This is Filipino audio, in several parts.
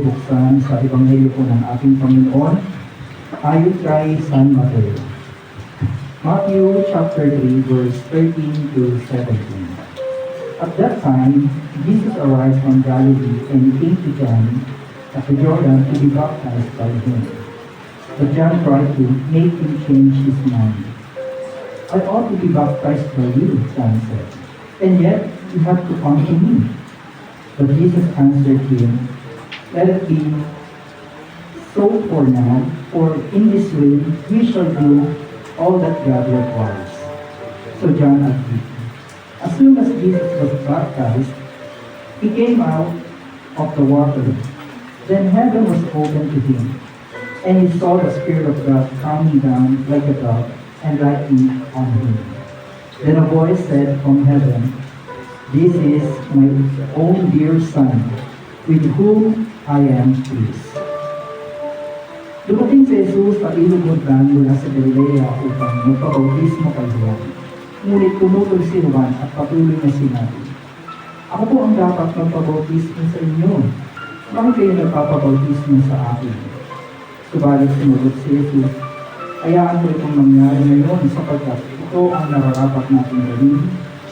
buksan sa Ebanghelyo po ng ating Panginoon ayon kay San Mateo. Matthew chapter 3 verse 13 to 17. At that time, Jesus arrived from Galilee and came to John at the Jordan to be baptized by him. But John tried to make him change his mind. I ought to be baptized by you, John said, and yet you have to come to me. But Jesus answered him, let it be so for now, for in this way we shall do all that God requires. So John agreed. As soon as Jesus was baptized, he came out of the water. Then heaven was opened to him, and he saw the Spirit of God coming down like a dove and lighting on him. Then a voice said from heaven, this is my own dear Son, with whom I am pleased. Dumating si Jesus sa ilog Jordan mula sa Galilea upang magpabautismo kay Juan. Ngunit pumutol si Juan at patuloy na sinabi, ako po ang dapat magpabautismo sa inyo. Bakit kayo nagpapabautismo sa akin? Subalit sumugot si Jesus, hayaan ko itong mangyari ngayon sapagkat ito ang nararapat natin gawin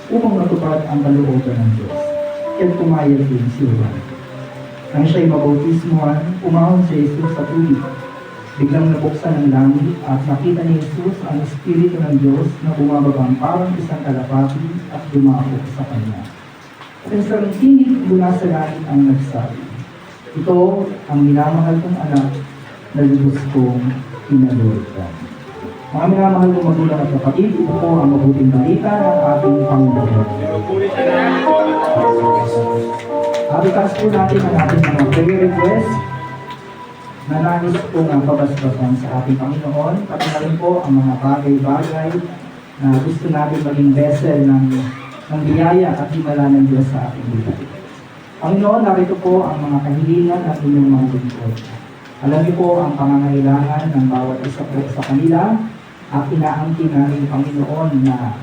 upang matupad ang kalooban ng Diyos. Kaya pumayag din si Juan. Nang siya'y mabautismuhan, umahon si Jesus sa tubig. Biglang nabuksan ang langit at nakita ni Jesus ang Espiritu ng Diyos na bumababang parang isang kalapati at dumako sa kanya. At isang tinig mula sa langit ang nagsabi, ito ang minamahal kong anak na lubos kong pinalulutan. Mga minamahal kong magulang at kapatid, ito po ang mabuting balita ng ating Panginoon. Abitas po natin ang ating mga prayer request na nais po ang pabasbasan sa ating Panginoon, pati na rin po ang mga bagay-bagay na gusto natin maging vessel ng biyaya at himala ng Diyos sa ating buhay. Panginoon, narito po ang mga kahilingan at inyong mga lingkod. Alam niyo po ang pangangailangan ng bawat isa po sa kanila at inaangkin namin, Panginoon, na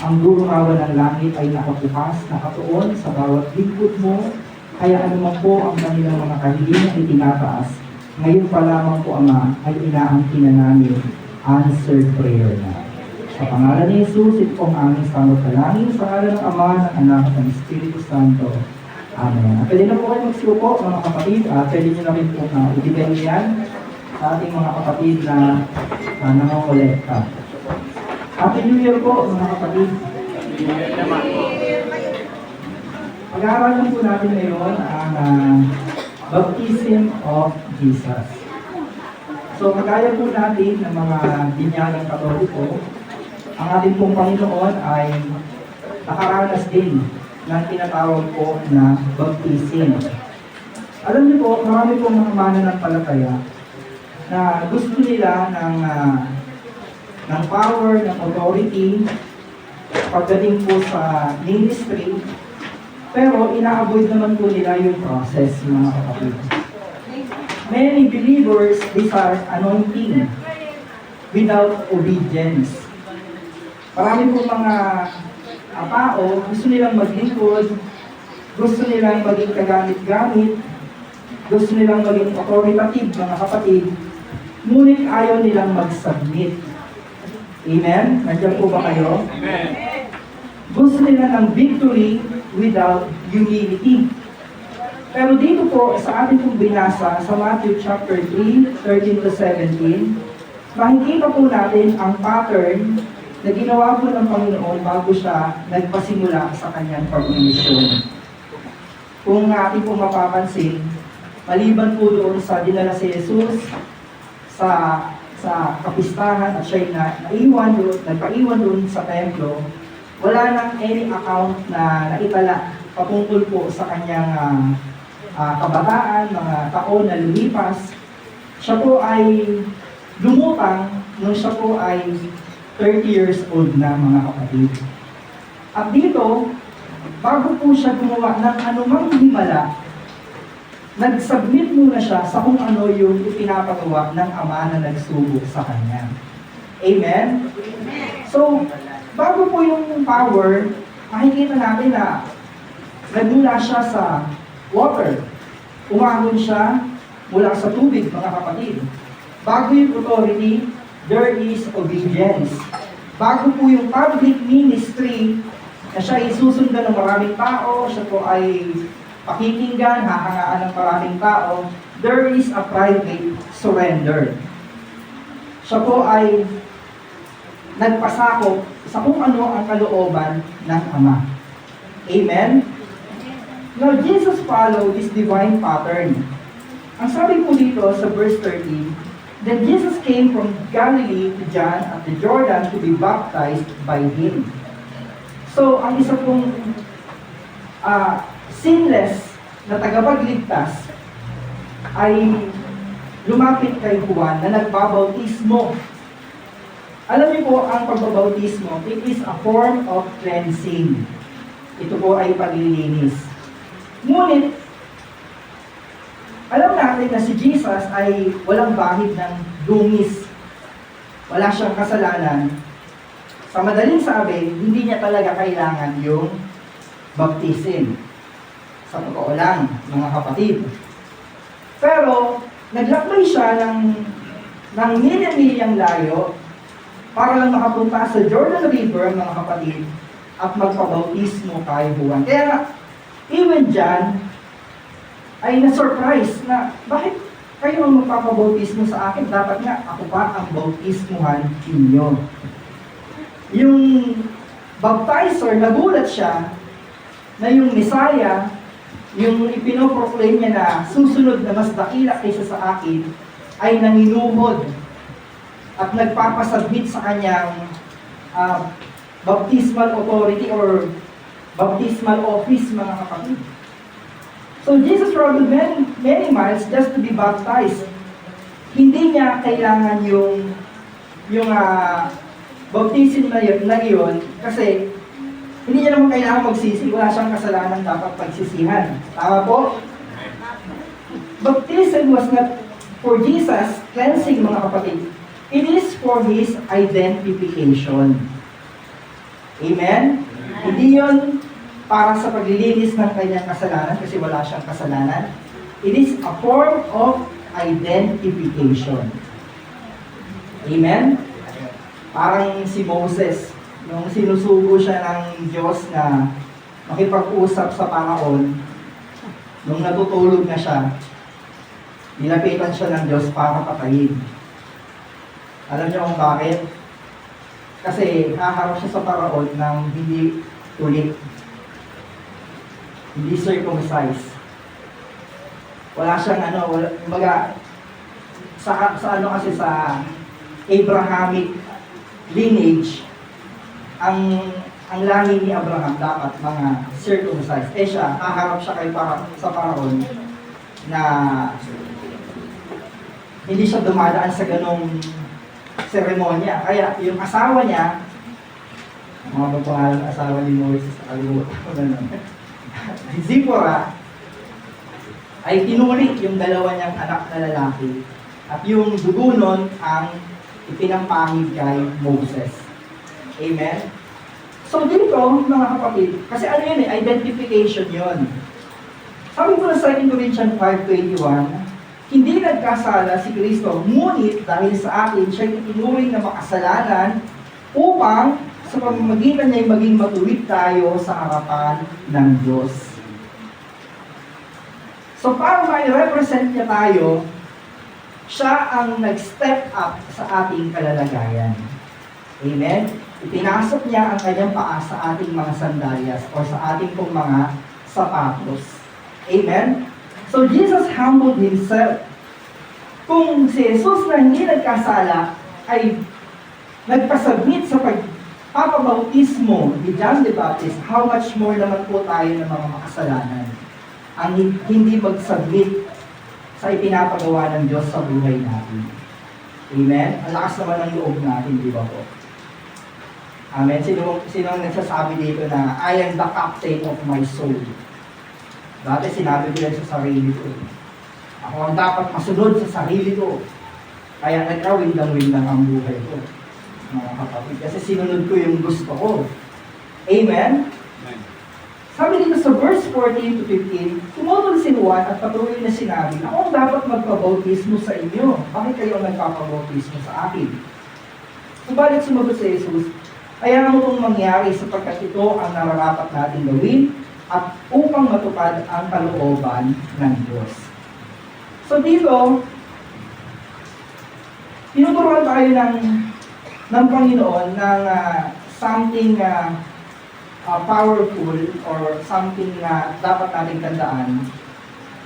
ang durumawan ng langit ay nakabukas, nakatuon sa bawat lingkod mo, kaya anuman po ang kanilang mga kahilingan ay tinataas. Ngayon pa lamang po, Ama, ay inaangkin na namin answered prayer na. Sa pangalan ni Jesus, ito pong aming samot kalangin, sa ngalan ng Ama, ng Anak, at ng Espiritu Santo. Amen. Pwede na po kayo magsiupo, mga kapatid. Pwede nyo na rin po ibigay yan sa ating mga kapatid na nangongolekta. Happy New Year po, mga kapatid. Pag-aaralan po natin ngayon ang Baptism of Jesus. So, kagaya po natin ng mga binyagang Katoliko, ang ating pong Panginoon ay nakaranas din ng tinatawag po na baptism. Alam niyo po, marami pong mga mananampalataya na gusto nila ng power, ng authority pagdating po sa ministry, pero ina-avoid naman po nila yung process, mga kapatid. Many believers desire anointing without obedience. Marami po mga tao, gusto nilang maglingkod, gusto nilang maging kagamit-gamit, gusto nilang maging authoritative, mga kapatid, ngunit ayaw nilang mag-submit. Amen? Nandiyan po ba kayo? Amen. Gusto nila ng victory without humility. Pero dito po, sa ating pong binasa, sa Matthew chapter 3, 13 to 17, makikita po natin ang pattern na ginawa po ng Panginoon bago siya nagpasimula sa kanyang pagmimisyon. Kung ating pong mapapansin, maliban po doon sa dinala si Jesus sa kapistahan at siya'y nagpaiwan doon sa templo, wala nang any account na naitala patungkol po sa kanyang kabataan, mga taon na lumipas. Siya po ay lumutang nung siya po ay 30 years old na, mga kapatid. At dito, bago po siya gumawa ng anumang himala, nag-submit muna siya sa kung ano yung ipinapagawa ng Ama na nagsubok sa kanya. Amen? So, bago po yung power, makikita natin na nagmula siya sa water. umahon siya mula sa tubig, mga kapatid. Bago yung authority, there is obedience. Bago po yung public ministry, na siya ay susundan ng maraming tao, siya po ay pakikinggan, hahangaan ng maraming tao, there is a private surrender. Siya po ay nagpasakop sa kung ano ang kalooban ng Ama. Amen? Now, Jesus followed this divine pattern. Ang sabi po dito sa verse 13, that Jesus came from Galilee to John at the Jordan to be baptized by him. So, ang isa pong sinless na tagapagligtas ay lumapit kay Juan na nagbabautismo. Alam niyo po, ang pagbabautismo, it is a form of cleansing. Ito po ay paglilinis. Ngunit, alam natin na si Jesus ay walang bahid ng dungis. Wala siyang kasalanan. Sa madaling sabi, hindi niya talaga kailangan yung baptism. Sa totoo lang, mga kapatid. Pero, naglakbay siya ng milya-milyang layo para lang makapunta sa Jordan River, mga kapatid, at magpabautismo kay Juan. Kaya, even John, ay na-surprise na, bakit kayo ang magpapabautismo sa akin? Dapat nga, ako pa ang bautismuhan ninyo. Yung baptizer, nagulat siya na yung Messiah, yung ipinoproclaim niya na susunod na mas dakila kaysa sa akin, ay nanginuhod at nagpapasubmit sa kanyang baptismal authority or baptismal office, mga kapatid. So Jesus traveled many miles just to be baptized. Hindi niya kailangan yung baptism na yun kasi hindi niya naman kailangan magsisi. Wala siyang kasalanan dapat pagsisihan. Tama po? Baptism was not for Jesus cleansing, mga kapatid. It is for His identification. Amen? Hindi yun para sa paglilinis ng kanyang kasalanan kasi wala siyang kasalanan. It is a form of identification. Amen? Parang si Moses, nung sinusugo siya ng Diyos na makipag-usap sa Panginoon, nung natutulog na siya, nilapitan siya ng Diyos para patayin. Alam niyo kung bakit? Kasi haharap siya sa Panginoon ng hindi ulit. Hindi circumcised. Wala siyang kumbaga, sa Abrahamic lineage, ang lahi ni Abraham dapat mga circumcised. Siya, haharap siya sa Panginoon na hindi siya dumadaan sa ganong seremonya. Kaya yung asawa niya, mga pangalan ng asawa ni Moses, si Zipporah, ay tinuri yung dalawa niyang anak na lalaki. At yung dugo nun ang ipinampahid kay Moses. Amen? So dito, mga kapatid, kasi ano yun identification yun. Sabi ko sa 2 Corinthians 5:21, hindi nagkasala si Kristo, ngunit dahil sa atin, siya itinuring na makasalanan upang sa pamamagitan niya ay maging matuwid tayo sa harapan ng Diyos. So para ma-represent niya tayo, siya ang nag-step up sa ating kalalagayan. Amen? Ipinasok niya ang kanyang paa sa ating mga sandalyas o sa ating pong mga sapatos. Amen? So Jesus humbled Himself. Kung si Jesus na hindi nagkasala ay nagpasubmit sa pagpapabautismo ni John the Baptist, how much more naman po tayo ng mga makasalanan ang hindi mag-submit sa ipinapagawa ng Diyos sa buhay natin. Amen? Ang lakas naman ng loob natin, di ba po? Amen? Sino ang nagsasabi dito na, I am the captain of my soul? Dati sinabi ko yan sa sarili ko. Ako ang dapat masunod sa sarili ko. Kaya nagkawindang-windang ang buhay ko. Mga kapatid. Kasi sinunod ko yung gusto ko. Amen? Sabi dito sa verse 14 to 15, tumutol si Juan at patuloy na sinabi, ako ang dapat magpabautismo sa inyo. Bakit kayo ang nagpapabautismo sa akin? Subalit sumagot si Jesus, kaya mo itong mangyari sapagkat ito ang nararapat natin gawin at upang matupad ang kalooban ng Diyos. So dito, tinuturuan tayo ng Panginoon ng something powerful or something na dapat natin tandaan.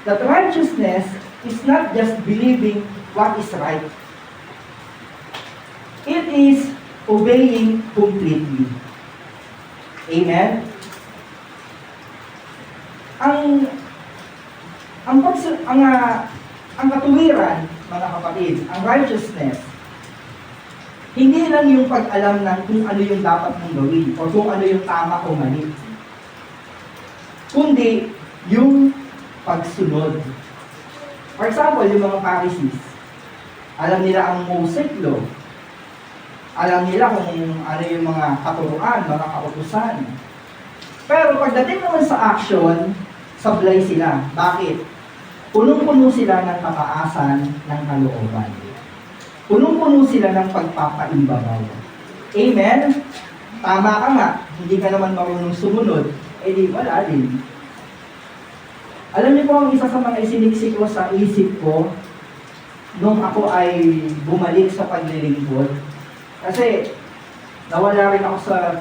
That righteousness is not just believing what is right. It is obeying completely. Amen? Ang katuwiran, mga kapatid, ang righteousness, hindi lang yung pag-alam ng kung ano yung dapat mong gawin o kung ano yung tama o mali. Kundi yung pagsunod. For example, yung mga Pharisees, alam nila ang Mosaic law. Alam nila kung ano yung mga katuruan, mga kautusan. Pero pagdating naman sa action, sablay sila. Bakit? Punong-puno sila ng kataasan ng kalooban. Punong-puno sila ng pagpapaimbabaw. Amen? Tama ka nga, hindi ka naman marunong sumunod, eh di wala din. Alam niyo po ang isa sa mga isiniksik ko sa isip ko nung ako ay bumalik sa paglilingkod. Kasi nawala rin ako sa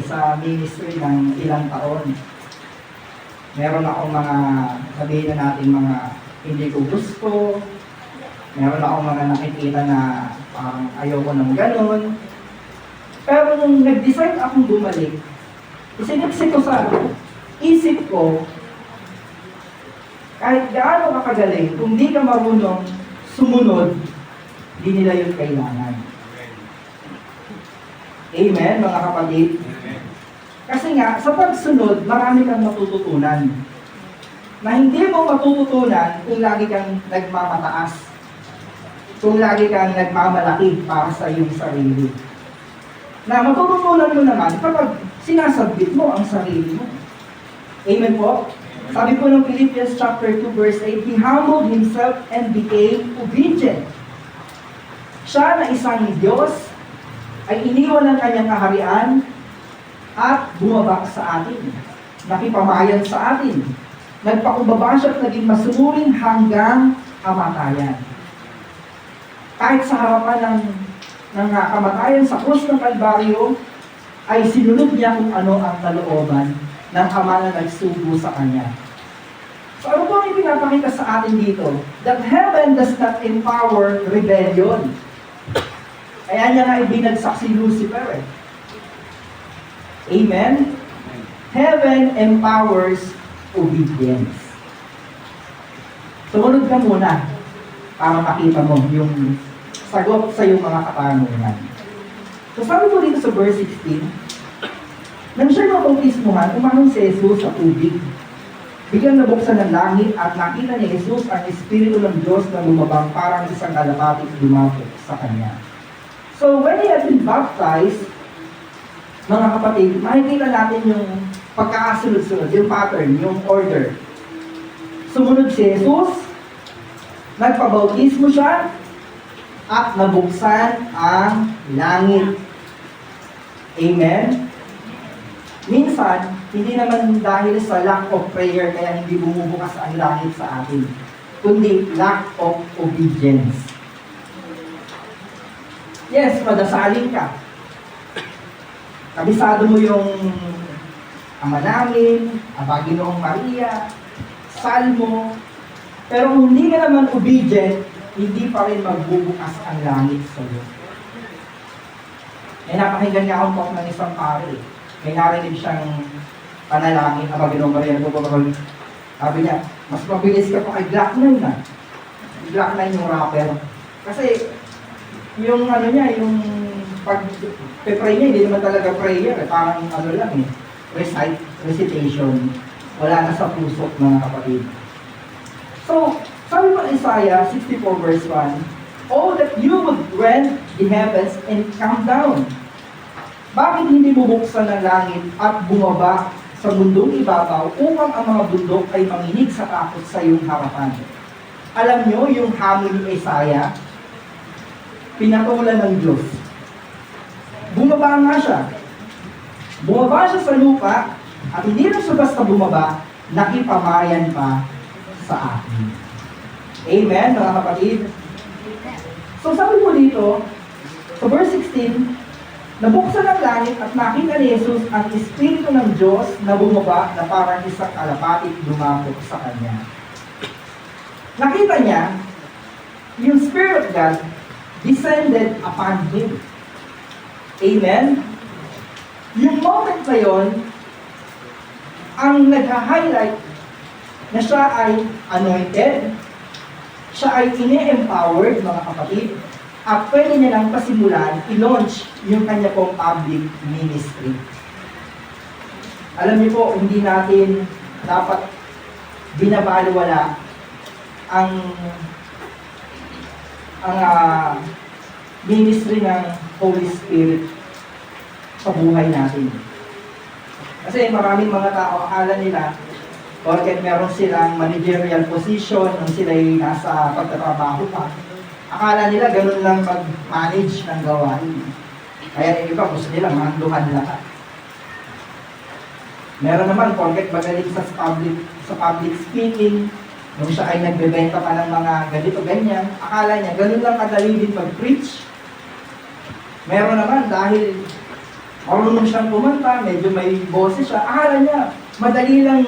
sa ministry ng ilang taon. Meron akong mga, sabihin na natin, mga hindi ko gusto. Meron akong mga nakikita na parang ayoko ng ganon. Pero nung nag-decide akong bumalik, isiniksik ko sa isip ko, kahit gaano ka kagaling, kung di ka marunong sumunod, di nila yun kailangan. Amen, mga kapatid? Kasi nga, sa pagsunod, marami kang matututunan. Na hindi mo matututunan kung lagi kang nagmamataas. Kung lagi kang nagmamalaki para sa iyong sarili. Na matututunan mo naman kapag sinasabit mo ang sarili mo. Amen po? Sabi po ng Philippians chapter 2 verse 8, He humbled Himself and became obedient. Siya na isang Diyos ay iniwan ang kanyang kaharian at bumaba sa atin. Nakipamayan sa atin. Nagpakumbaba siya at naging masunurin hanggang kamatayan. Kahit sa harapan ng kamatayan sa krus ng Kalbaryo, ay sinunod niya kung ano ang kalooban ng Ama na nagsugo sa kanya. So ano po ang ipinapakita sa atin dito? That heaven does not empower rebellion. Kaya niya nga ibinagsak si Lucifer. Amen? Heaven empowers obedience. Sumunod ka muna para makita mo yung sagot sa iyong mga katanungan. So sabi ko dito sa verse 16, nang siya mabautismuhan, umanong si Jesus sa tubig. Biglang nabuksan ng langit at nakita ni Jesus ang Espiritu ng Diyos na lumabang parang isang kalapati lumapit sa kanya. So when he had been baptized, mga kapatid, makikita natin yung pagkakasunod-sunod, yung pattern, yung order. Sumunod si Jesus, nagpabautismo siya, at nabuksan ang langit. Amen? Minsan, hindi naman dahil sa lack of prayer kaya hindi bumubukas ang langit sa atin, kundi lack of obedience. Yes, madasalin ka. Kabisado mo yung Ama namin, Aba Ginoong Maria, Salmo, pero kung hindi ka naman obedient, hindi pa rin magbubukas ang langit sa iyo. May napakinggan niya akong talk ng isang pare. May narinig siyang panalangin, Aba Ginoong Maria, sabi niya, mas mabilis ka pa kay Glock 9 na. Glock 9 yung rapper. Kasi, yung ano niya, yung pag-pray niya, hindi naman talaga prayer. Parang ano lang recitation. Wala na sa puso, mga kapatid. So, sabi mo Isaiah 64 verse 1, Oh, that you would rend the heavens and come down. Bakit hindi bubuksan ng langit at bumaba sa mundong ibabaw upang ang mga bundok ay manginig sa takot sa iyong harapan. Alam nyo yung hamon ni Isaiah? Pinatulan ng Diyos. Bumaba nga siya. Bumaba siya sa lupa at hindi lang siya basta bumaba, nakipamayan pa sa akin. Amen, mga kapatid? So sabi po dito, sa verse 16, nabuksan ang langit at nakita ni Jesus ang Espiritu ng Diyos na bumaba na parang isang kalapatid lumapot sa kanya. Nakita niya, yung Spirit of God descended upon Him. Amen? Yung moment na yon, ang nag-highlight na siya ay anointed, siya ay ini-empowered, mga kapatid, at pwede niya lang pasimulan, i-launch yung kanya pong public ministry. Alam niyo po, hindi natin dapat binabalwala ang ministry ng Holy Spirit sa buhay natin. Kasi maraming mga tao, akala nila, porket meron silang managerial position, nung sila'y nasa pagtatrabaho pa, akala nila ganun lang mag-manage ng gawain. Kaya yung iba, gusto nila manduhan lahat. Meron naman, porket magaling sa public speaking, nung siya ay nagbebenta pa ng mga ganito, ganyan, akala niya, ganun lang kadali din mag-preach. Meron naman, dahil marunong siyang kumanta, medyo may boses siya, akala niya, madali lang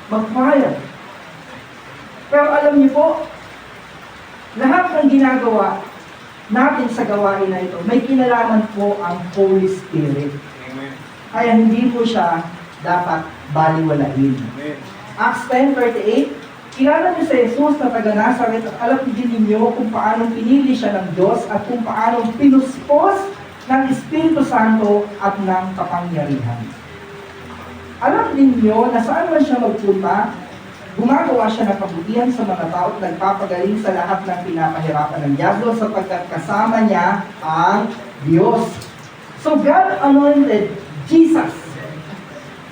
mag-fire. Pero alam niyo po, lahat ng ginagawa natin sa gawain na ito, may kinalaman po ang Holy Spirit. Amen. Kaya hindi po siya dapat baliwalain. Amen. Acts 10:38, kilala niyo si Jesus na taga Nazaret at alam din ninyo kung paano pinili siya ng Diyos at kung paano pinuspos ng Espiritu Santo at ng kapangyarihan. Alam din niyo na saan man siya magpunta, gumagawa siya ng kabutihan sa mga tao at nagpapagaling sa lahat ng pinapahirapan ng diablo sapagkat kasama niya ang Diyos. So God anointed Jesus.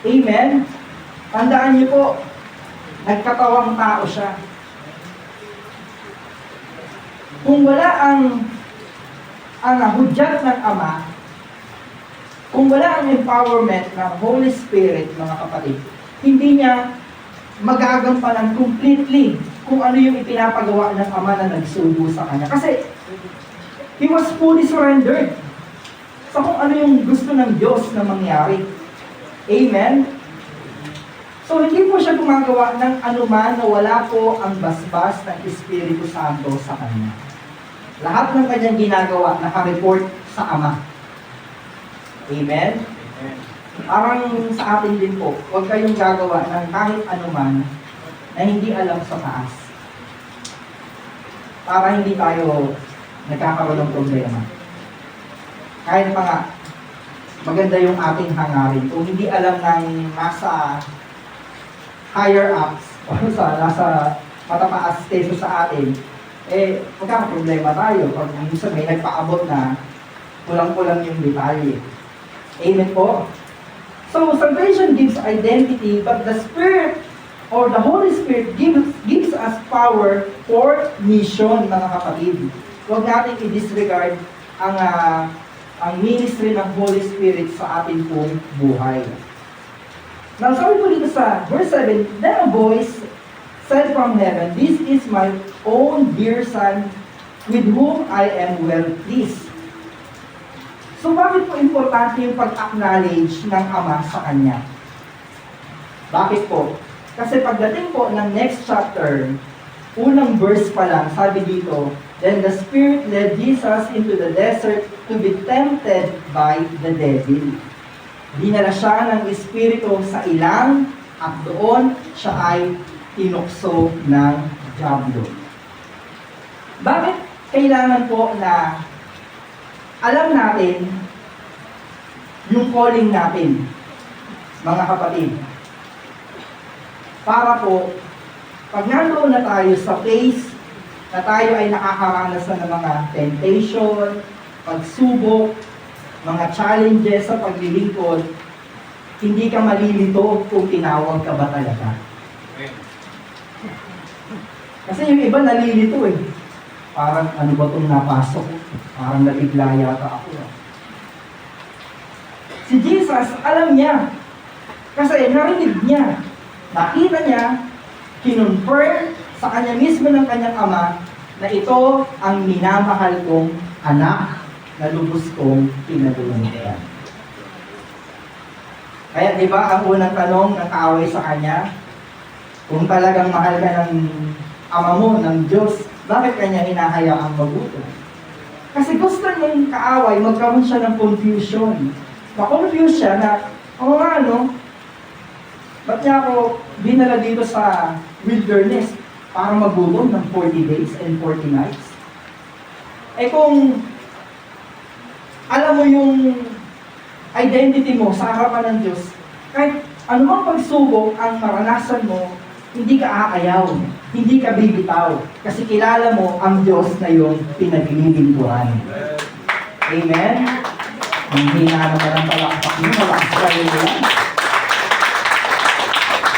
Amen? Tandaan niyo po, nagkatawang tao siya. Kung wala ang hudyat ng Ama, kung wala ang empowerment ng Holy Spirit, mga kapatid, hindi niya magagampanan completely kung ano yung ipinapagawa ng Ama na nagsubo sa Kanya. Kasi, He was fully surrendered sa kung ano yung gusto ng Diyos na mangyari. Amen? So, hindi po siya gumagawa ng anuman na wala po ang basbas ng Espiritu Santo sa Kanya. Lahat ng kanyang ginagawa, naka-report sa Ama. Amen? Parang sa atin din po, huwag kayong gagawa ng kahit anuman na hindi alam sa taas. Para hindi tayo nagkakaroon ng problema. Kahit pa nga, maganda yung ating hangarin. Kung hindi alam ng nasa higher ups, o nasa matataas keso sa atin, magkakaproblema tayo. Pag minsan may nagpaabot na kulang-kulang yung detalye. Amen po? So, salvation gives identity, but the Spirit or the Holy Spirit gives us power for mission, mga kapatid. Huwag natin i-disregard ang ministry ng Holy Spirit sa ating pong buhay. Now, sabi po dito sa verse 7, then a voice said from heaven, "This is my own dear Son, with whom I am well pleased." So, bakit po importante yung pag-acknowledge ng Ama sa Kanya? Bakit po? Kasi pagdating po ng next chapter, unang verse pa lang, sabi dito, then the Spirit led Jesus into the desert to be tempted by the devil. Dinala siya ng Espiritu sa ilang at doon siya ay tinukso ng diablo. Bakit kailangan po na alam natin yung calling natin, mga kapatid? Para po, pag nandoon na tayo sa place na tayo ay nakakaranas na ng mga temptation, pagsubok, mga challenges sa paglilingkod, hindi ka malilito kung tinawag ka ba talaga. Kasi yung iba nalilito eh. Parang ano ba itong napasok? Parang nabigla yata ako. Si Jesus, alam niya. Kasi narinig niya. Nakita niya, kinonfirm sa kanya mismo ng kanyang ama na ito ang minamahal kong anak na lubos kong pinagulungan. Kaya di ba ang unang tanong ng kaaway sa kanya, kung talagang mahal ka ng ama mo, ng Diyos, bakit kanya hinahayaang magutom? Kasi gusto niya yung kaaway, magkaroon siya ng confusion. Ma-confuse siya na, oo nga no, ba't niya ako dinala dito sa wilderness para magutom ng 40 days and 40 nights? Eh kung alam mo yung identity mo sa harapan ng Diyos, kahit anumang pagsubok ang maranasan mo, hindi ka aayaw, hindi ka bibitaw, kasi kilala mo ang Diyos na yung pinaglilingkuran. Amen? Ang hina naman ang palakpak mo, malakas kayo yan.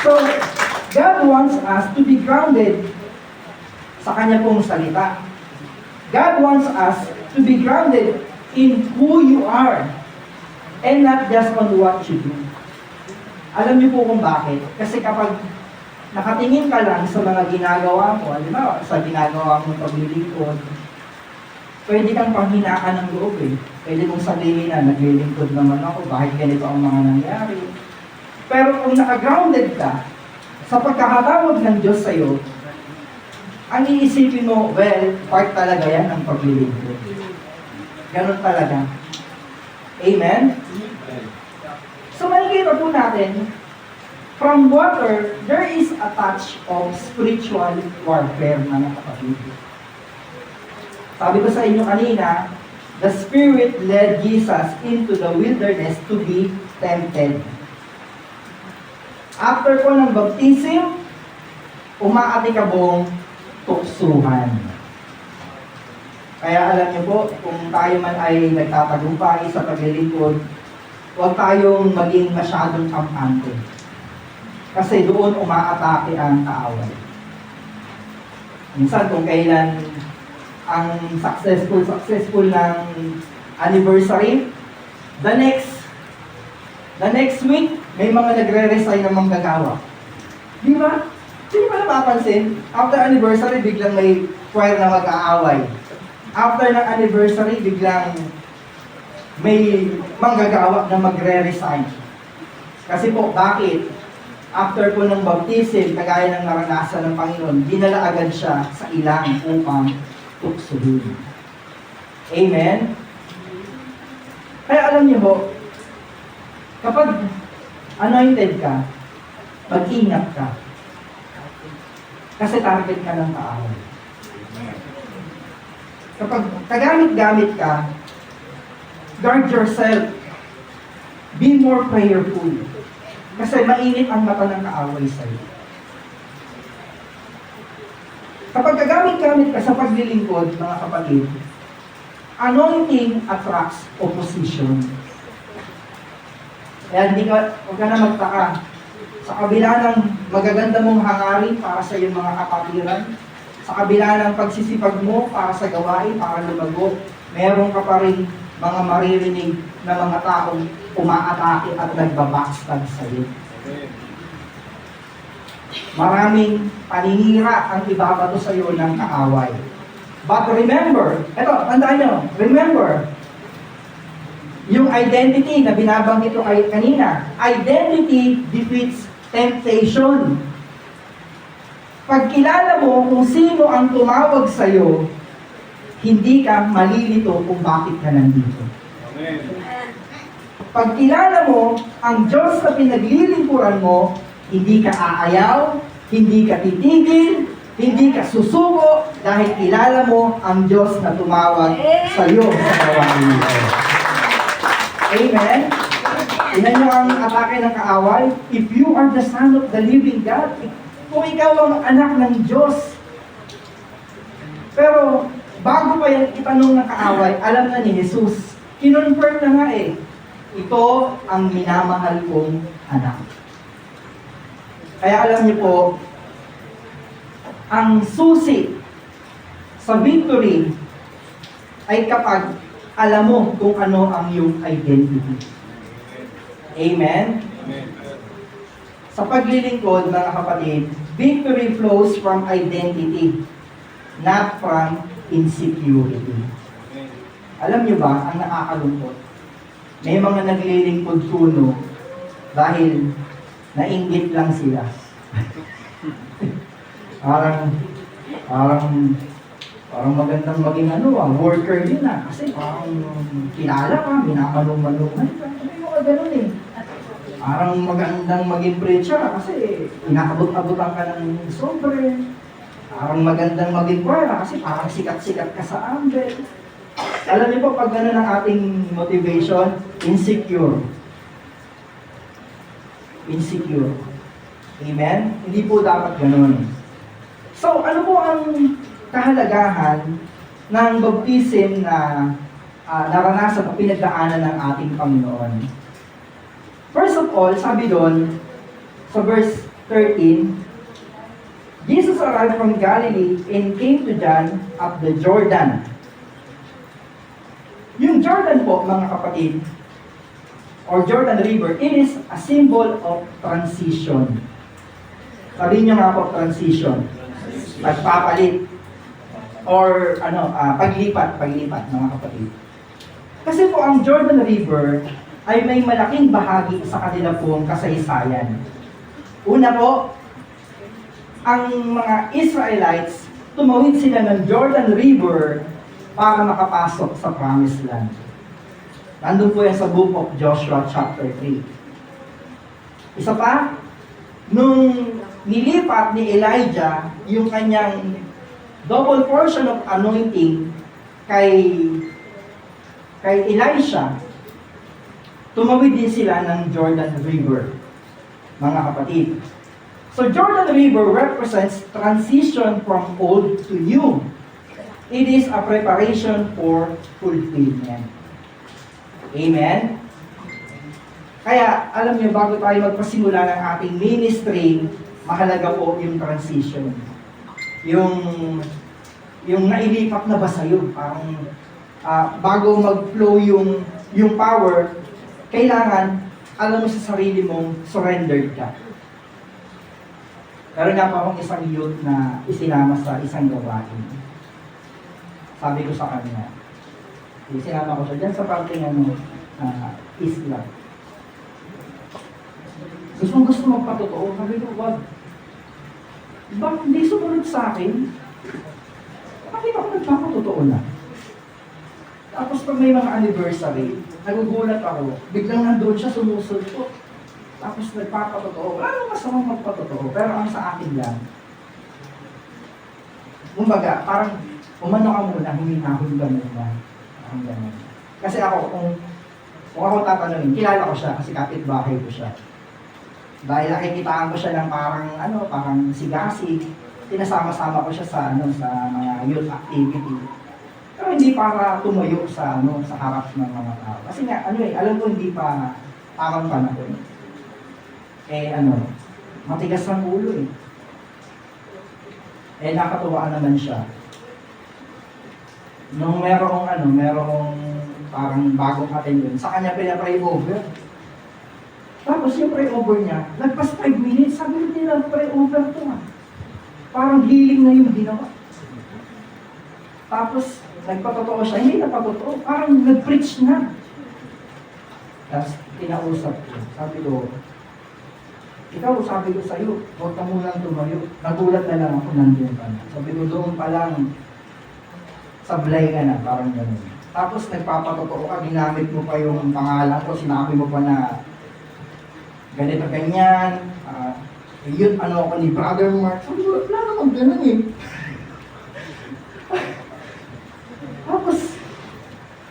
So, God wants us to be grounded sa Kanya pong salita. God wants us to be grounded in who you are and not just on what you do. Alam niyo po kung bakit? Kasi kapag nakatingin ka lang sa mga ginagawa mo, halimbawa sa ginagawa mong paglilingkod, pwede kang panghinaan ng loob eh. Pwede mong sabihin na, naglilingkod naman ako, bakit ganito ang mga nangyari? Pero kung naka-grounded ka, sa pagkakatawag ng Diyos sa'yo, ang iisipin mo, well, part talaga yan ng paglilingkod. Ganun talaga. Amen? So makikita po natin, from water, there is a touch of spiritual warfare, mga kapatid. Sabi ko sa inyo kanina, the Spirit led Jesus into the wilderness to be tempted. After po ng baptism, umaatikabong tuksuhan. Kaya alam niyo po, kung tayo man ay nagtatagumpay sa paglilingkod, huwag tayong maging masyadong kampante. Kasi doon umaatake ang kaaway. Minsan kung kailan ang successful ng anniversary, the next week, may mga nagre-resign ng manggagawa. Di ba? Hindi ba napapansin? After anniversary, biglang may choir na mag-aaway. After ng anniversary, biglang may manggagawa na magre-resign. Kasi po, bakit? After po ng baptism, kagaya ng naranasan ng Panginoon, dinala agad siya sa ilang upang tuksuhin. Amen? Kaya alam niyo po, kapag anointed ka, mag-ingat ka. Kasi target ka ng kaaway. Kapag kagamit-gamit ka, guard yourself. Be more prayerful. Kasi mainit ang mata ng kaaway sa'yo. Kapag kagamit-gamit ka sa paglilingkod, mga kapatid, anointing attracts opposition. Kaya huwag ka na magtaka. Sa kabila ng magaganda mong hangarin para sa iyong mga kapatiran, sa kabila ng pagsisipag mo para sa gawain, para lumago, meron ka pa rin mga maririnig na mga taong umaatake at nagbabackstab sa iyo. Maraming paninira ang ibabato sa iyo ng kaaway. But remember, eto, tandaan nyo, remember, yung identity na binabanggit ko kanina, identity defeats temptation. Pag kilala mo kung sino ang tumawag sa iyo, hindi ka malilito kung bakit ka nandito. Amen. Pag kilala mo ang Diyos na pinaglilingkuran mo, hindi ka aayaw, hindi ka titigil, hindi ka susuko, dahil kilala mo ang Diyos na tumawag sa iyo sa gawain nito. Amen? Tingnan niyo ang atake ng kaaway. If you are the Son of the living God, kung ikaw ang anak ng Diyos. Pero, bago pa yan itanong ng kaaway, alam na ni Jesus. Kinonfirm na nga eh. ito ang minamahal kong anak. Kaya alam niyo po, ang susi sa victory ay kapag alam mo kung ano ang iyong identity. Amen? Sa paglilingkod, mga kapatid, victory flows from identity, not from insecurity. Alam niyo ba, ang nakakalungkot, may mga naglilingkod kuno dahil nainggit lang sila. parang magandang maging worker din kasi parang kilala ka, minamalong-malungan ka. May mga ganun eh. Parang magandang maging preacher kasi inaabot-abotan ka ng sobre. Parang magandang maging choir kasi parang sikat-sikat ka sa amber. Alam niyo po, pag gano'n ang ating motivation, insecure. Insecure. Amen? Hindi po dapat gano'n. So, ano po ang kahalagahan ng baptism na naranasan o pinagdaanan ng ating Panginoon? First of all, sabi doon, sa verse 13, Jesus arrived from Galilee and came to John at the Jordan. Yung Jordan po, mga kapatid, or Jordan River, it is a symbol of transition. Sabihin niyo nga po, transition. Pagpapalit. Or paglipat, mga kapatid. Kasi po ang Jordan River ay may malaking bahagi sa kanila pong kasaysayan. Una po, ang mga Israelites, tumawid sila ng Jordan River para makapasok sa Promised Land. Nandun po yan sa book of Joshua chapter 3. Isa pa, nung nilipat ni Elijah yung kanyang double portion of anointing kay Elisha, tumawid din sila ng Jordan River, mga kapatid. So Jordan River represents transition from old to new. It is a preparation for fulfillment. Amen? Kaya, alam niyo, bago tayo magpasimula ng ating ministry, mahalaga po yung transition. Yung nailipat na ba sa'yo? Parang, bago mag-flow yung power, kailangan, alam mo sa sarili mong surrendered ka. Pero nga pa akong isang youth na isinama sa isang gawain. Sabi ko sa kanya, isinama ko siya dyan sa parting isla. Gusto magpatotoo. Sabi ko, wag. Bakit hindi sumunod sa akin? Bakit ako nagpapatotoo na? Tapos pag may mga anniversary, nagugulat ako, biglang nandun siya sumusunod. Tapos nagpapatotoo. Wala nang masamang magpatotoo, pero ang sa akin lang, kumbaga, parang umano ka muna, huminahon ka muna. Ang gano'n. Kasi ako, kung ako tatanungin, kilala ko siya kasi kapitbahay ko siya. Dahil nakikitaan ko siya ng parang sigasig, sinasama-sama ko siya sa mga youth activity. Pero hindi para tumayo sa harap ng mga tao. Kasi nga, alam ko hindi pa tamang panahon. Matigas ang ulo eh. Nakatuwaan naman siya. Nung merong parang bagong attendant, sa kanya pina-pray over. Tapos yung pray over niya, nagpas 5 minutes, sabi nila, pray over to Parang healing na yung ginawa. Tapos, nagpatotoo siya, hindi napatotoo, parang nag-preach na. Tapos, kinausap ko, sabi ko, ikaw, sabi ko sa'yo, huwag ka munang tumayo. Nagulat na lang ako, nandiyan ka na. Sabi ko, doon pa lang, sablay ka na, parang gano'n. Tapos, nagpapatotoo ka, ginamit mo pa yung pangalan ko, sinabi mo pa na, ganito, ganyan, yun, ako ni Brother Mark. Sabi ko, wala naman gano'n eh. Tapos,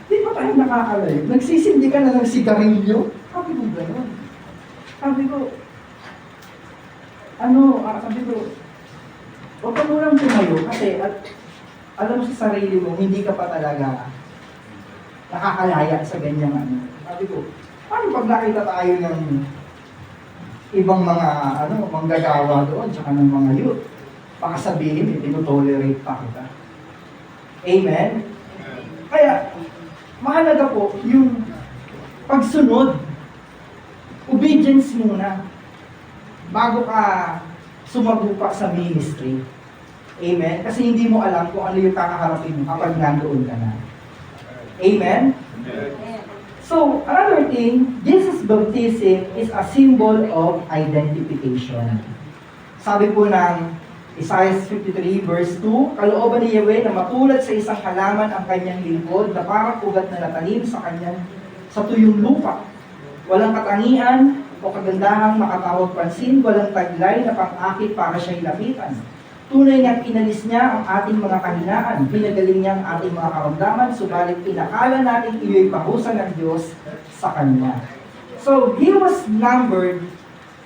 di pa tayo nakakalayo. Nagsisindi ka na ng sigarilyo. Sabi ko, gano'n. Sabi ko, huwag ka munang tumayo kasi alam mo sa sarili mo, hindi ka pa talaga nakakalaya sa ganyang Sabi ko, Paano pag nakita tayo ng ibang mga manggagawa doon, tsaka ng mga youth? Baka sabihin, tinutolerate pa kita. Amen? Kaya, mahalaga po yung pagsunod. Obedience muna. Bago ka sumagupa sa ministry. Amen? Kasi hindi mo alam kung ano yung kakaharapin mo kapag nandoon ka na. Amen? So, another thing, Jesus' baptism is a symbol of identification. Sabi po ng Isaiah 53 verse 2, kalooban ni Yahweh na matulad sa isang halaman ang kanyang lingkod na parang ugat na natanim sa tuyong lupa. Walang katangian o kagandahang makatawag pansin, walang taglay na pang-akit para siya'y lapitan. Tunay niyang inalis niya ang ating mga kahinaan, pinagaling niya ang ating mga karamdaman, subalit pinakala natin iyo'y parusa ng Diyos sa Kanya. So, He was numbered,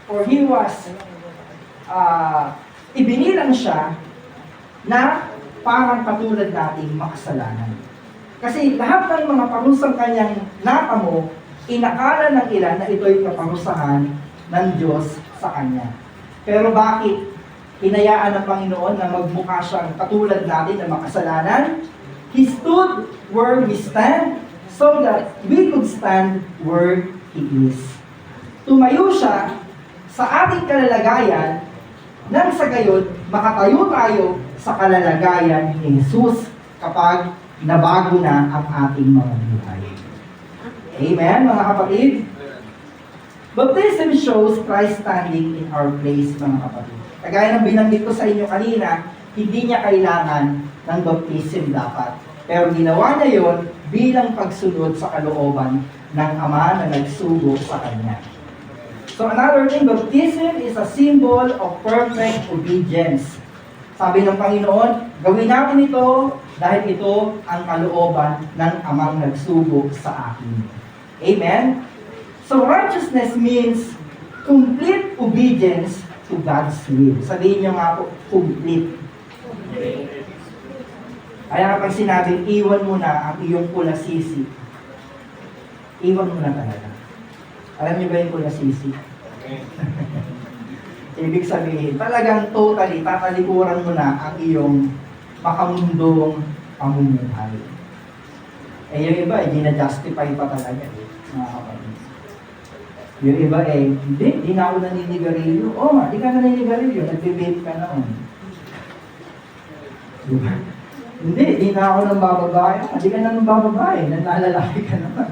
or He was, ibinilang siya na parang katulad nating makasalanan. Kasi lahat ng mga parusang Kanyang natamo, inakala ng ilan na ito'y kaparusahan ng Diyos sa Kanya. Pero bakit hinayaan ng Panginoon na magmukha siyang katulad natin na makasalanan? He stood where we stand so that we could stand where He is. Tumayo siya sa ating kalalagayan nang sa gayon makatayo tayo sa kalalagayan ni Jesus kapag nabago na ang ating mga buhay. Amen, mga kapatid? Baptism shows Christ standing in our place, mga kapatid. Kagaya ng binanggit ko sa inyo kanina, hindi niya kailangan ng baptism dapat. Pero ginawa niya yon bilang pagsunod sa kalooban ng Ama na nagsugo sa Kanya. So another thing, baptism is a symbol of perfect obedience. Sabi ng Panginoon, gawin natin ito dahil ito ang kalooban ng Amang nagsugo sa akin. Amen? So righteousness means complete obedience to God's will. Sabihin niyo nga po, complete. Kaya kapag sinabing, iwan mo na ang iyong kulasisi, iwan mo na talaga. Alam niyo ba yung kulasisi? Ibig sabihin, talagang totally, tatalikuran mo na ang iyong makamundong pamumuhay. Eh yung iba, hindi na-justify pa talaga. Mga kapatid. Yung iba hindi na ako naninigarilyo. Oo nga, di ka naninigarilyo, nagbe-vape ka naman. Diba? Hindi na ako nang bababae. Di ka na nang bababae, nalalaki ka naman.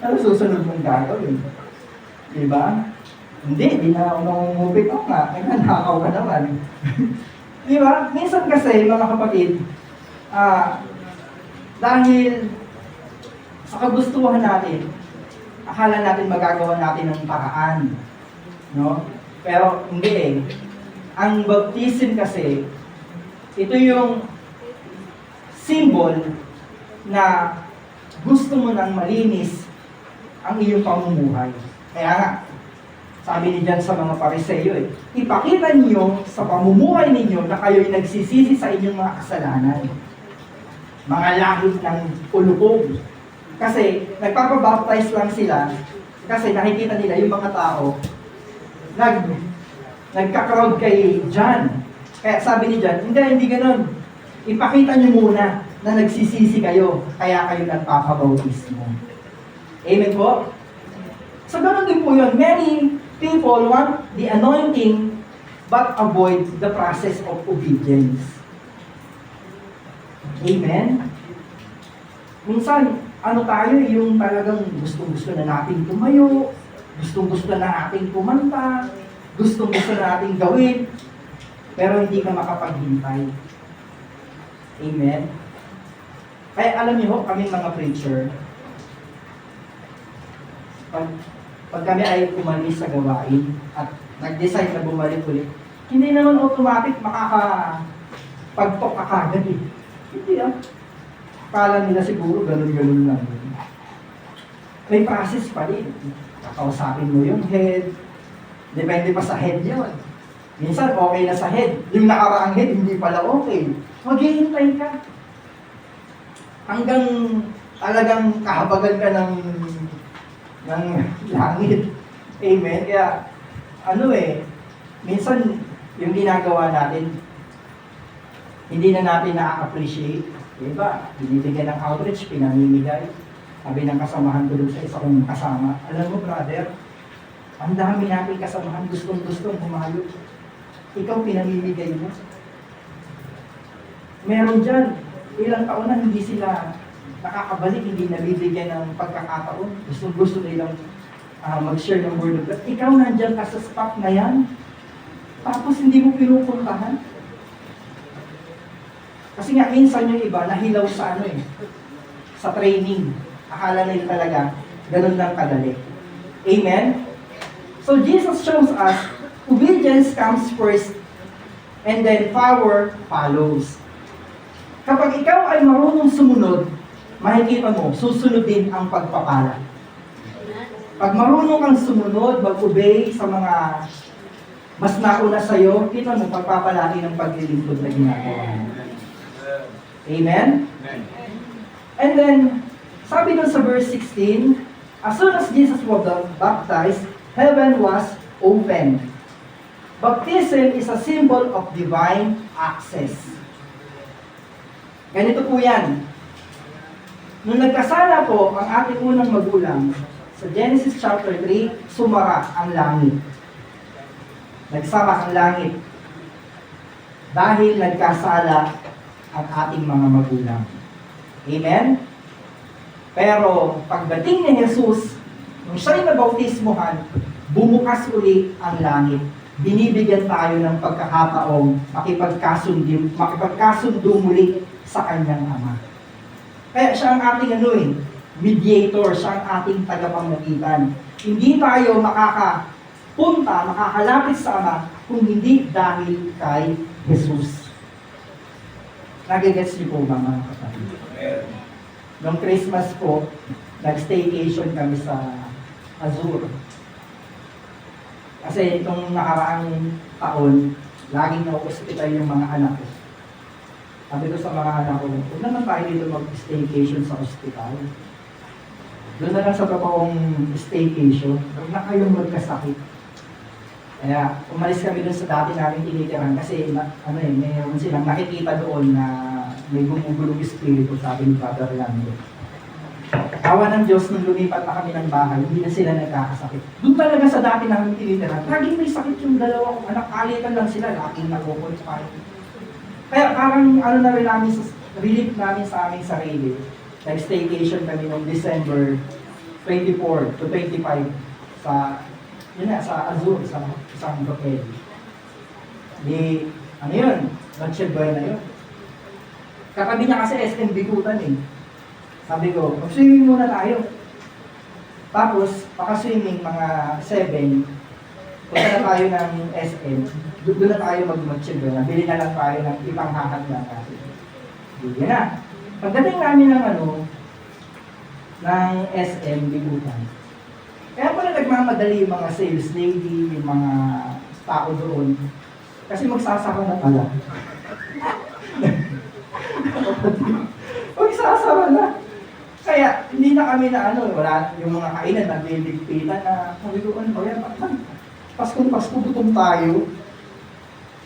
Ano susunod mong gagawin? Diba? Hindi na ako nangungupit. Oo nga, nagnanakaw ka naman. Diba? Minsan kasi, mga kapatid, dahil sa kagustuhan natin, akala natin magagawa natin ng paraan. No? Pero hindi . Ang baptism kasi, ito yung symbol na gusto mo nang malinis ang iyong pamumuhay. Kaya nga, sabi ni John sa mga Pariseo, ipakita niyo sa pamumuhay ninyo na kayo'y nagsisisi sa inyong mga kasalanan. Mga lahit ng ulupog. Kasi nagpapabaptize lang sila kasi nakikita nila yung mga tao nagka-crowd kay John. Kaya sabi ni John, hindi ganun. Ipakita niyo muna na nagsisisi kayo, kaya kayo nagpapabautismo. Amen po? So ganun din po yun. Many people want the anointing but avoid the process of obedience. Amen? Minsan, tayo, yung talagang gustong-gusto na natin tumayo, gustong-gusto na natin kumanta, gustong-gusto na natin gawin, pero hindi ka makapaghintay. Amen? Kaya alam niyo, kami mga preacher, pag kami ay umalis sa gawain at nag-decide na bumalik ulit, hindi naman automatic makakapagtok ka kagad eh. Hindi Kala nila siguro ganun-ganun lang. May process pa rin. Kakausapin mo yung head. Depende pa sa head yun. Minsan okay na sa head. Yung nakaraang head, hindi pala okay. Maghihintay ka. Hanggang talagang kahabagan ka ng ng langit. Amen? Kaya, minsan yung ginagawa natin, hindi na natin na-appreciate. Diba? Binibigyan ng outreach, pinamimigay. Sabi ng kasamahan ko doon sa isa kong kasama, alam mo brother, ang dami natin kasamahan, gustong-gustong humayo. Ikaw pinamimigay mo. Meron dyan, ilang taon na hindi sila nakakabalik, hindi nabibigyan ng pagkakataon. Gusto nilang mag-share ng word of God. Ikaw nandyan ka sa spot na yan, tapos hindi mo pinupuntahan. Kasi nga, minsan yung iba, nahilaw sa sa training. Akala nila talaga, ganun lang kadali. Amen? So, Jesus shows us, obedience comes first, and then power follows. Kapag ikaw ay marunong sumunod, makikita mo, susunod din ang pagpapala. Pag marunong kang sumunod, mag-obey sa mga mas nauna sa'yo, kita mo, pagpapalaki ng paglilingkod na ginagawa mo. Amen? And then, sabi dun sa verse 16, as soon as Jesus was baptized, heaven was opened. Baptism is a symbol of divine access. Ganito po yan. Nung nagkasala po ang ating unang magulang, sa Genesis chapter 3, sumara ang langit. Nagsara ang langit. Dahil nagkasala ang ating mga magulang. Amen? Pero pagdating ni Jesus, nung siya'y nabautismuhan, bumukas uli ang langit. Binibigyan tayo ng pagkakataong makipagkasundo muli sa kanyang Ama. Kaya siya ang ating mediator, siya ang ating tagapamagitan. Hindi tayo makakalapit sa Ama kung hindi dahil kay Jesus. Nagigets niyo po ba mga kapatid? Noong Christmas po, nag-staycation kami sa Azure. Kasi itong nakaraang taon, laging na-hospital yung mga anak ko. Sabi ko sa mga anak ko, huwag naman tayo dito mag-staycation sa hospital. Doon na lang sa totoong staycation, huwag na kayong magkasakit. Kaya umalis kami doon sa dati namin tinitirahan kasi mayroon silang nakikita doon na may gumugulong espiritu, sabi ni Father Lando. Awa ng Diyos, nung lumipat na kami ng bahay, hindi na sila nagkakasakit. Doon talaga sa dati namin tinitirahan, laging may sakit yung dalawa kong anak, alitan lang sila, laging nagkukulpay. Kaya parang na rin namin, relief namin sa aming sarili. Nag-staycation kami noong December 24 to 25 sa Azure, sa isang hotel. Di, Noche Buena yun. Katabi niya kasi SM Bikutan Sabi ko, mag-swimming muna tayo. Tapos, paka-swimming mga 7, punta na tayo ng SM. Doon na tayo mag-Noche Buena. Bili na lang tayo ng ipanghahag na kasi. Bili na. Pagdating namin ng SM Bikutan, kaya pala nagmamadali yung mga sales lady, yung mga tao doon. Kasi magsasara na pala. Magsasara na. Kaya hindi na kami wala yung mga kainan, nagbibigpitan na, sabi ko, Pasko gutom tayo.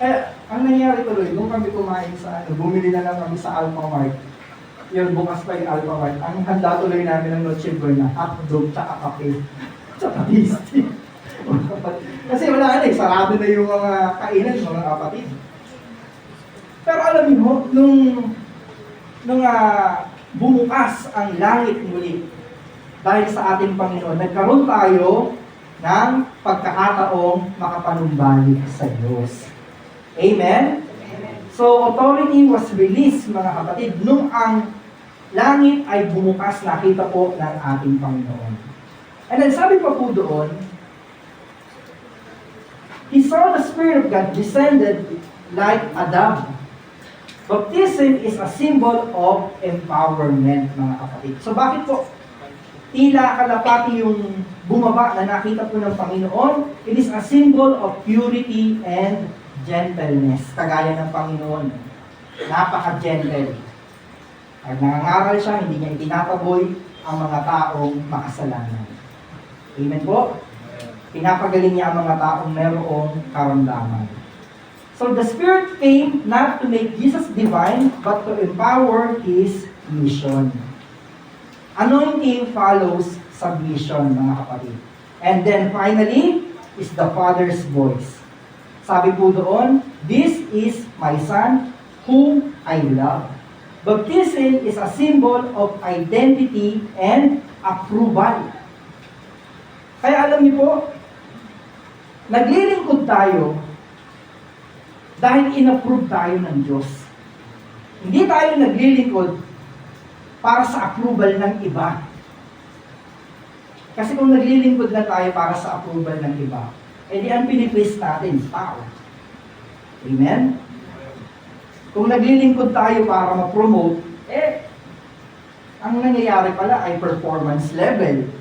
Kaya ang nangyari tuloy, doon kami kumain sa bumili na lang kami sa Alphamart. Yun, bukas pa yung Alphamart. Ang handa tuloy namin ng Noche Buena, hotdog, tsaka kape. Tsaka biscuit. Kasi wala sarado na yung mga kainan, mga kapatid. Pero alam mo, nung bumukas ang langit muli, dahil sa ating Panginoon, nagkaroon tayo ng pagkakataong makapanumbalik sa Diyos. Amen? So, authority was released, mga kapatid, nung ang langit ay bumukas, nakita po ng ating Panginoon. And then sabi pa po doon, He saw the Spirit of God descended like a dove. Baptism is a symbol of empowerment, mga kapatid. So bakit po tila kalapati yung bumaba na nakita po ng Panginoon? It is a symbol of purity and gentleness. Kagaya ng Panginoon. Napaka-gentle. Pag nangangaral siya, hindi niya itinapaboy ang mga taong makasalanan. Amen po? Pinapagaling niya ang mga taong merong karamdaman. So the Spirit came not to make Jesus divine, but to empower His mission. Anointing follows submission, mga kapatid. And then finally, is the Father's voice. Sabi po doon, "This is my Son, whom I love." Baptism is a symbol of identity and approval. Kaya alam niyo po, naglilingkod tayo dahil inapprove tayo ng Diyos. Hindi tayo naglilingkod para sa approval ng iba. Kasi kung naglilingkod na tayo para sa approval ng iba, edi ang piniplease natin, tao. Amen? Kung naglilingkod tayo para ma-promote, ang nangyayari pala ay performance level.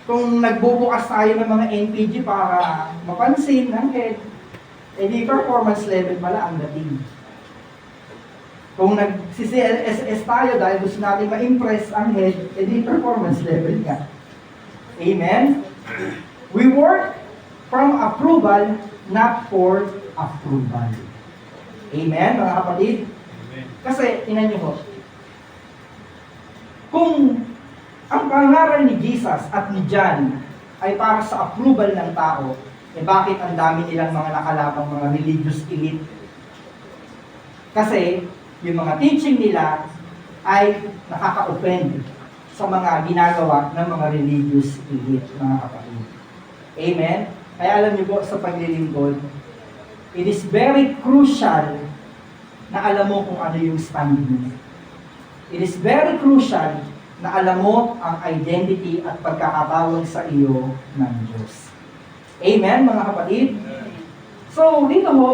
Kung nagbubukas tayo ng mga NPG para mapansin ng head, edi performance level pala ang dating. Kung nag-CLSS tayo dahil gusto natin ma-impress ang head, edi performance level nga. Amen? We work from approval, not for approval. Amen, mga kapatid? Amen. Kasi, tinan niyo po, kung ang pangaral ni Jesus at ni John ay para sa approval ng tao, bakit ang dami nilang mga nakalabang mga religious elite? Kasi, yung mga teaching nila ay nakaka-offend sa mga ginagawa ng mga religious elite, mga kapatid. Amen? Kaya alam niyo po, sa paglilingkod, it is very crucial na alam mo kung ano yung stand mo. It is very crucial na alam mo ang identity at pagkakatawag sa iyo ng Diyos. Amen, mga kapatid? So, dito po,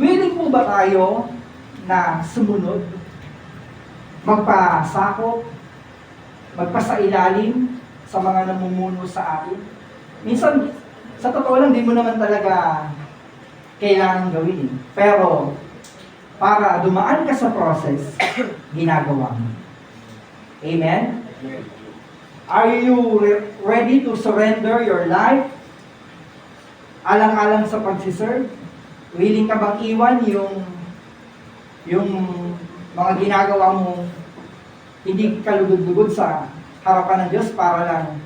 willing po ba tayo na sumunod, magpasakop, magpasailalim sa mga namumuno sa atin? Minsan, sa totoo lang, di mo naman talaga kailangan gawin. Pero, para dumaan ka sa process, ginagawa mo. Amen? Are you ready to surrender your life? Alang-alang sa pagsiserve? Willing ka bang iwan yung mga ginagawa mo hindi kalugod-lugod sa harapan ng Diyos para lang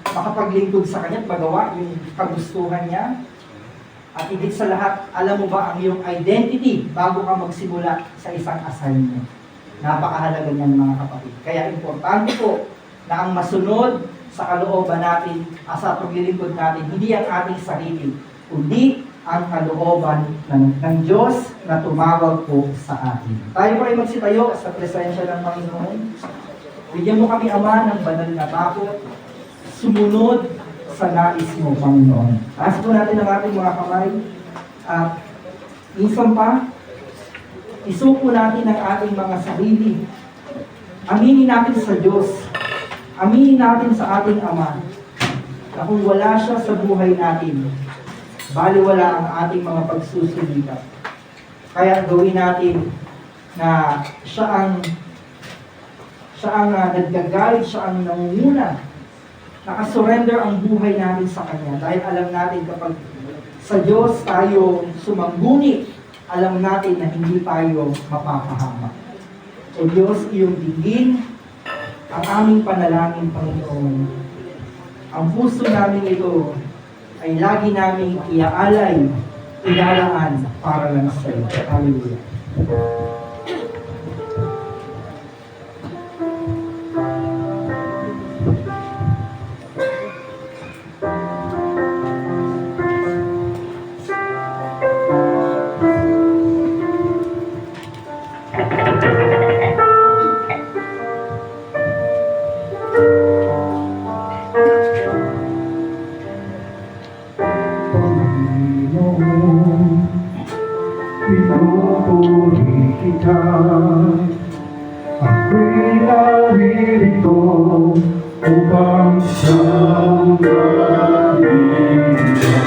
makapaglingkod sa Kanya at magawa yung kagustuhan niya? At higit sa lahat, alam mo ba ang iyong identity bago ka magsimula sa isang assignment? Napakahalaga niyan, mga kapatid. Kaya importante po na ang masunod sa kalooban natin, sa paglilingkod natin, hindi ang ating sarili, kundi ang kalooban ng Diyos na tumawag po sa atin. Tayo po ay magsitayo sa presensya ng Panginoon. Bigyan mo kami, Ama, ng banal na takot, sumunod sa nais mo, Panginoon. Taas po natin ang ating mga kamay at minsan pa, isuko natin ang ating mga sarili. Aminin natin sa Diyos. Aminin natin sa ating Ama na kung wala siya sa buhay natin, baliwala ang ating mga pagsusulikat. Kaya gawin natin na siya ang nagga-guide, siya ang nangunguna. Nakasurrender ang buhay natin sa Kanya. Dahil alam natin kapag sa Diyos tayo sumangguni, alam natin na hindi tayo mapapahamak. O Diyos, iyong dinggin ang aming panalangin, Panginoon. Ang puso namin ito ay lagi namin iaalay, ilalaan para lang sa iyo. Hallelujah. Pinupuri kita, ako'y naririto upang sambahin ka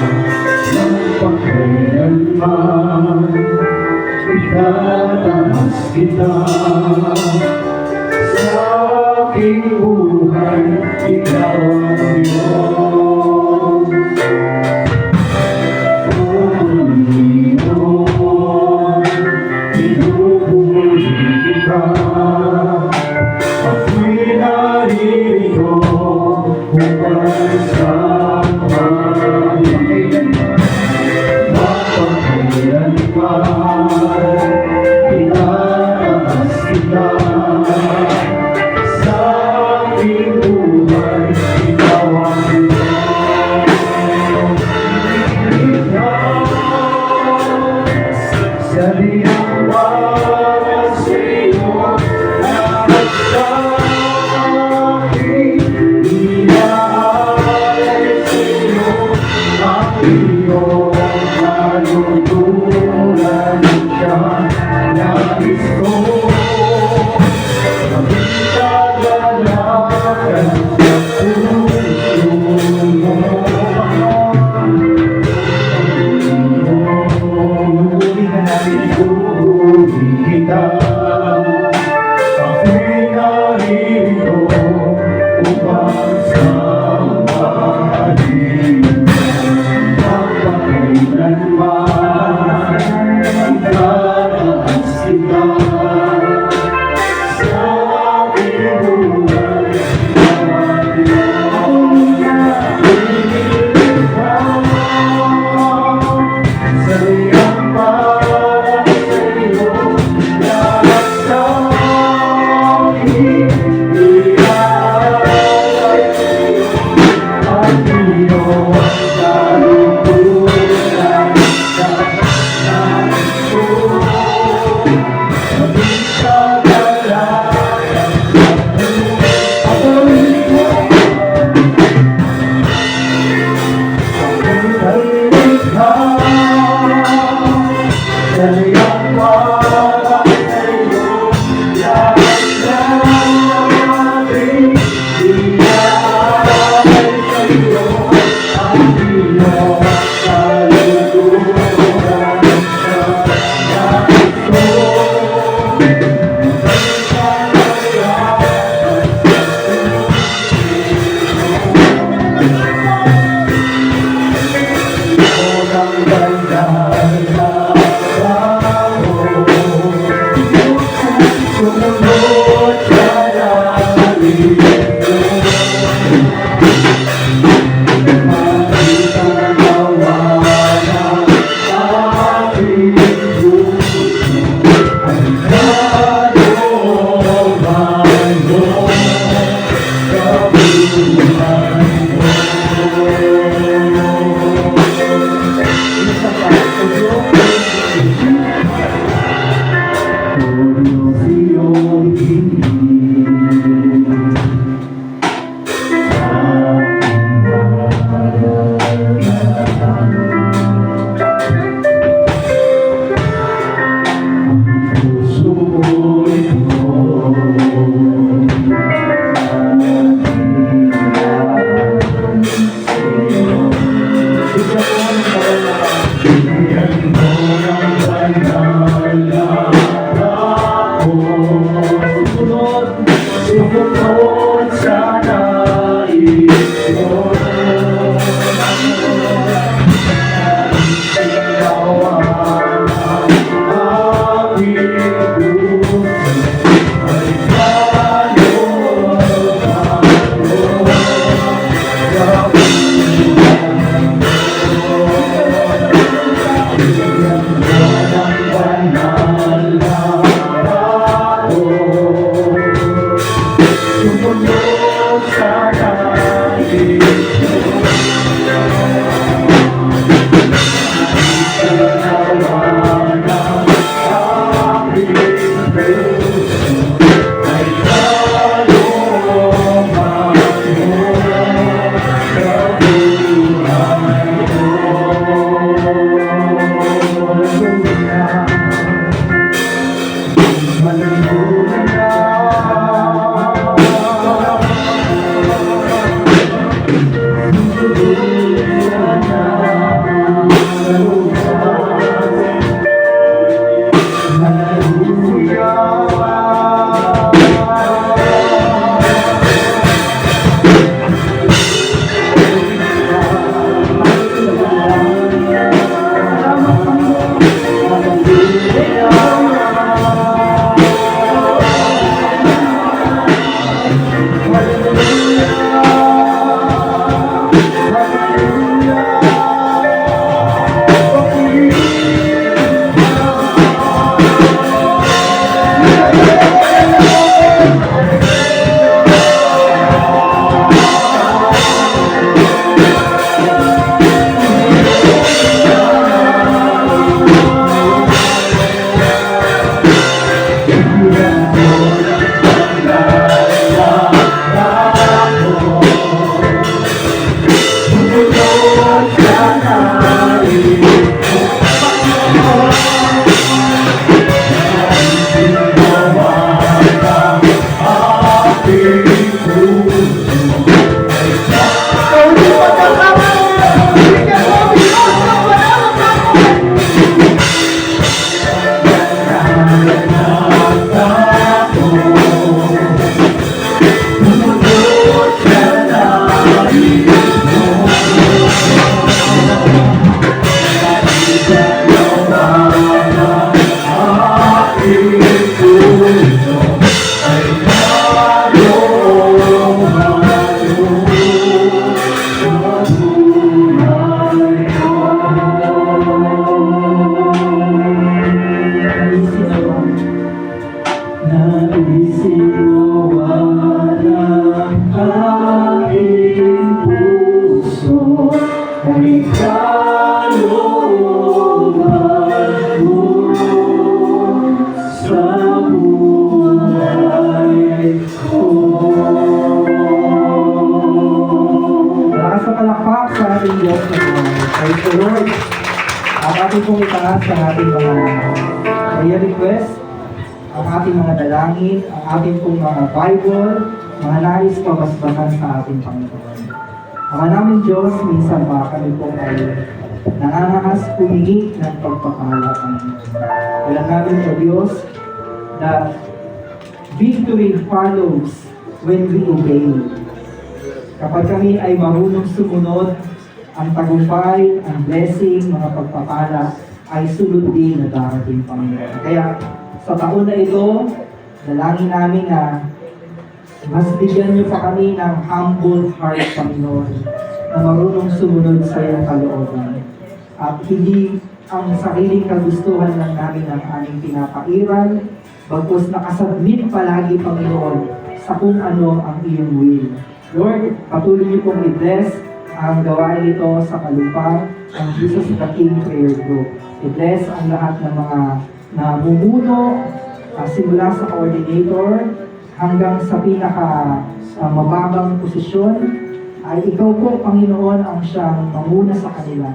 ng pagkailanman. Itataas kita sa aking buhay, ikaw ang Diyos. Panginoon, pinupuri kita. Ako'y naririto upang sambahin. Mapagkailanman, itataas kita. Sa aking buhay, ikaw ang Diyos. Ikaw, sa diyang para sa'yo, lahat sa aking inaalay sa'yo, ang iyong kaluturan siya. Nais ko magkagalakan sa puso mo. Pinupuri ka namin, pinupuri kita. Ako'y narito upang sambahin. Mapagkailanman, itataas kita. Sa aking buhay, ikaw ang Diyos. Sa iyong para sa'yo, lahat sa aking inaalay sa'yo, ang iyong kaluturan sa nais ko. Maging kagalakan sa ako'y nilikha. Sa iyong para sa'yo, lahat ng aking inaalay sa'yo, ang iyong kaluturan sa nais ko. Sumunod sa langit ko, makitang gawa ng aking puso ay kalooban mo, kabuuan mo. Isa pa, puro iyong hiling sa aking kahalagahan. Ang puso ko'y ito bigyan mo ng banal na ako. Sumunod sa nais mo. Sigawan ang aking puso ay kalooban mo, kabuuan mo. Bigyan mo ng banal na ako. Sumunod sa nais mo. Ginawa ng aking puso ay kalooban mo, kabuuan mo. Malulunan na Malakas na palakpak sa ating Diyos na buhay. Praise the Lord. Ang ating pong itaas sa ating mga prayer request, ang ating mga dalangin, ang ating pong mga Bible, mga nais pabasbasan sa ating Panginoon. Ama namin Diyos, minsan pa kami po ay nangangakas humingi ng pagpapala, Panginoon. Alam namin o Diyos, that victory follows when we obey. Kapag kami ay marunong sumunod, ang tagumpay, ang blessing, mga pagpapala ay sunod din na darating, Panginoon. Kaya sa taon na ito, dalangin namin na mas bigyan niyo pa kami ng humble heart, Panginoon, na marunong sumunod sa iyong kalooban. At hindi ang sariling kagustuhan lang namin ang aming pinapairal, bagkus nakasubmit palagi, Panginoon, sa kung ano ang iyong will. Lord, patuloy niyo pong i-bless ang gawain ito sa Kalupang, ang Jesus the King Prayer Group. I-bless ang lahat ng mga namumuno, simula sa coordinator hanggang sa pinaka mababang posisyon, ay ikaw po, Panginoon, ang siyang mamuna sa kanila.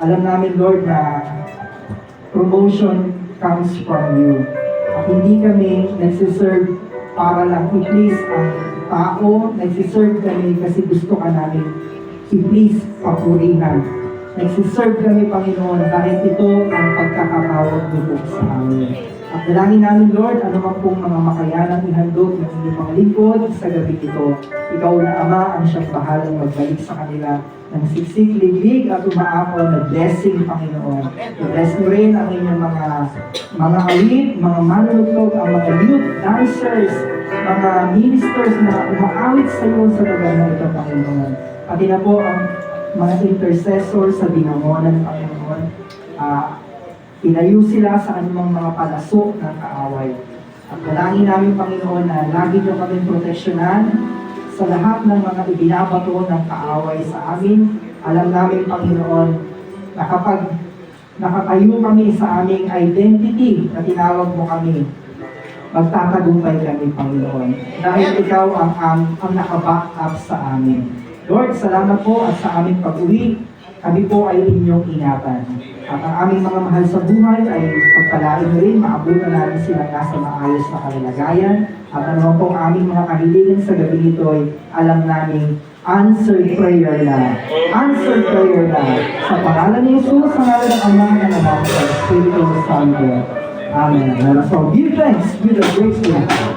Alam namin, Lord, na promotion comes from you. At hindi kami nagsiserve para lang i-please ang tao, nagsiserve kami kasi gusto ka namin i-please papurihan. Nagsiserve kami, Panginoon, dahil ito ang pagkakatawag mo po sa amin. At dalangin namin, Lord, ano man pong mga makayanang ihandog ng inyong mga lingkod sa gabi ito. Ikaw na Ama ang siyang bahalang magbalik sa kanila ng siksik, liglig at umaapaw na blessing, Panginoon. I-bless mo rin ang inyong mga awit, mga manunugtog, ang mga youth dancers, mga ministers na umaawit sa iyo sa lugar na ito, Panginoon. Pati na po ang mga intercessors sa binangonan, Panginoon. Ilayo sila sa anumang mga palasok ng kaaway. At dalangin namin, Panginoon, na lagi niyo kaming proteksyonan sa lahat ng mga ibinabato ng kaaway sa amin. Alam namin, Panginoon, na kapag nakatayo kami sa aming identity na tinawag mo kami, magtatagumpay kami, Panginoon. Dahil ikaw ang nakaback up sa amin. Lord, salamat po at sa aming pag-uwi, kami po ay inyong ingatan. At ang aming mga mahal sa buhay ay pagpalain rin, maabutan natin silang nasa maayos na kalagayan. At ano po ang aming mga kahilingan sa gabi nito ay alam namin, answered prayer na. Answered prayer na. Sa pangalan ni Jesus, sa ngalan ng Ama na naman sa Espiritu Santo. Amen. So give thanks with a grateful heart.